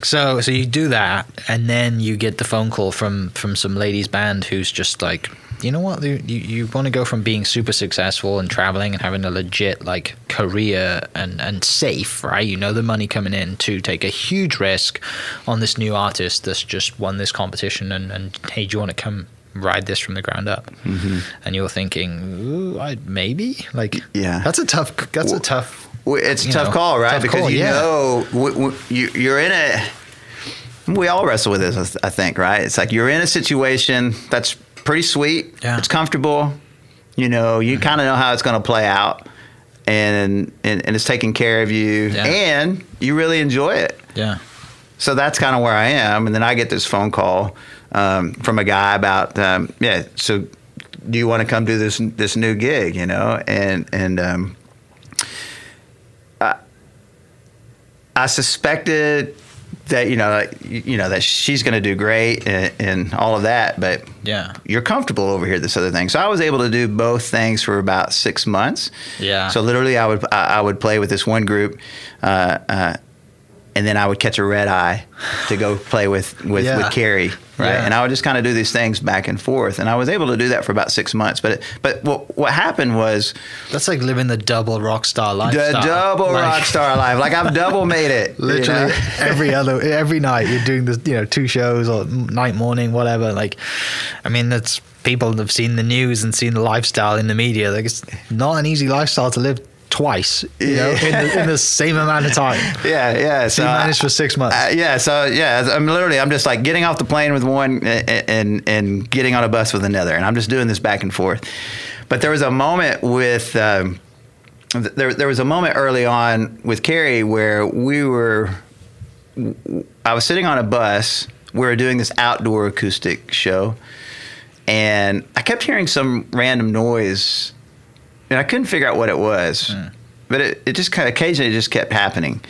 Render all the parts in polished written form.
So you do that, and then you get the phone call from some ladies band who's just like, you know what, you want to go from being super successful and traveling and having a legit like career and safe, right? You know the money coming in, to take a huge risk on this new artist that's just won this competition, and hey, do you want to come ride this from the ground up? Mm-hmm. And you're thinking, ooh, maybe, like, yeah, that's a tough. It's a tough call, right? Because you're in a. We all wrestle with this, I think, right? It's like you're in a situation that's pretty sweet. Yeah. It's comfortable. You know, you kind of know how it's going to play out, and it's taking care of you, and you really enjoy it. Yeah. So that's kind of where I am, and then I get this phone call from a guy about, so do you want to come do this new gig? You know, and I suspected that that she's going to do great and all of that, but you're comfortable over here, this other thing. So I was able to do both things for about 6 months. Yeah. So literally, I would play with this one group, and then I would catch a red eye to go play with Carrie, right? Yeah. And I would just kind of do these things back and forth, and I was able to do that for about 6 months. But what happened was, that's like living the double rock star lifestyle. The double rock star life, like I've double made it. Literally, every night you're doing this, 2 shows or night, morning, whatever. Like, I mean, that's, people have seen the news and seen the lifestyle in the media. Like, it's not an easy lifestyle to live twice, in the same amount of time. Yeah. So you managed for 6 months. I'm just like getting off the plane with one and getting on a bus with another, and I'm just doing this back and forth. But there was a moment with there was a moment early on with Carrie where I was sitting on a bus. We were doing this outdoor acoustic show, and I kept hearing some random noise. And I couldn't figure out what it was, but it just kind of occasionally just kept happening.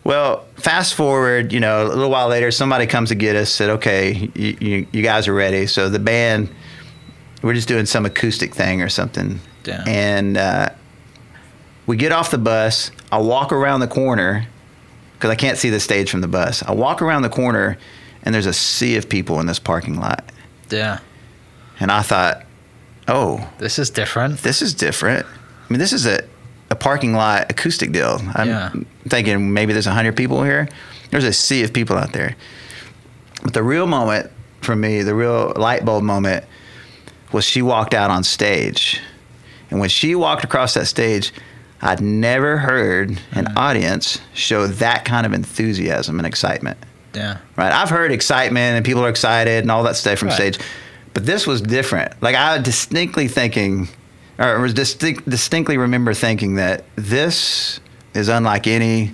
Well, fast forward, a little while later, somebody comes to get us, said, okay, you guys are ready. So the band, we're just doing some acoustic thing or something. Damn. And we get off the bus. I walk around the corner because I can't see the stage from the bus. I walk around the corner, and there's a sea of people in this parking lot. Yeah. And I thought, oh, this is different. I mean, this is a parking lot acoustic deal. I'm thinking maybe there's 100 people here. There's a sea of people out there. But the real moment for me, the real light bulb moment, was she walked out on stage. And when she walked across that stage, I'd never heard an audience show that kind of enthusiasm and excitement. Yeah. Right? I've heard excitement and people are excited and all that stuff from stage. But this was different. Like, I distinctly remember thinking that this is unlike any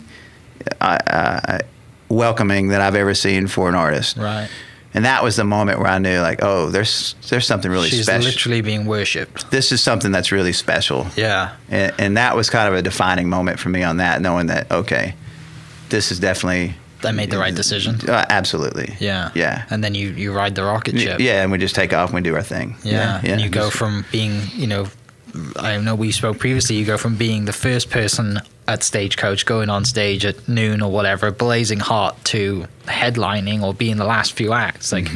welcoming that I've ever seen for an artist. Right. And that was the moment where I knew, like, oh, there's something really special. She's literally being worshipped. This is something that's really special. Yeah. And that was kind of a defining moment for me on that, knowing that, okay, this is definitely... That made the right decision. Absolutely. Yeah. Yeah. And then you ride the rocket ship. Yeah, and we just take off and we do our thing. Yeah. And you go from being, I know we spoke previously, you go from being the first person at Stagecoach, going on stage at noon or whatever, blazing hot, to headlining or being the last few acts. Like,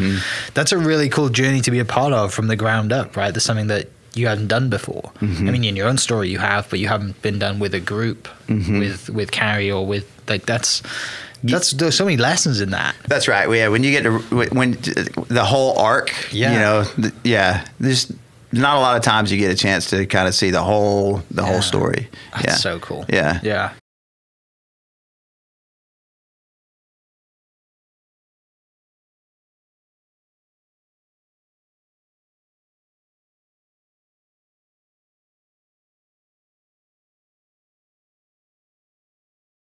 that's a really cool journey to be a part of from the ground up, right? There's something that you haven't done before. I mean, in your own story you have, but you haven't been done with a group, with Carrie, or with, like, there's so many lessons in that. That's right. Yeah, when you get to the whole arc, there's not a lot of times you get a chance to kind of see the whole story. That's so cool. Yeah.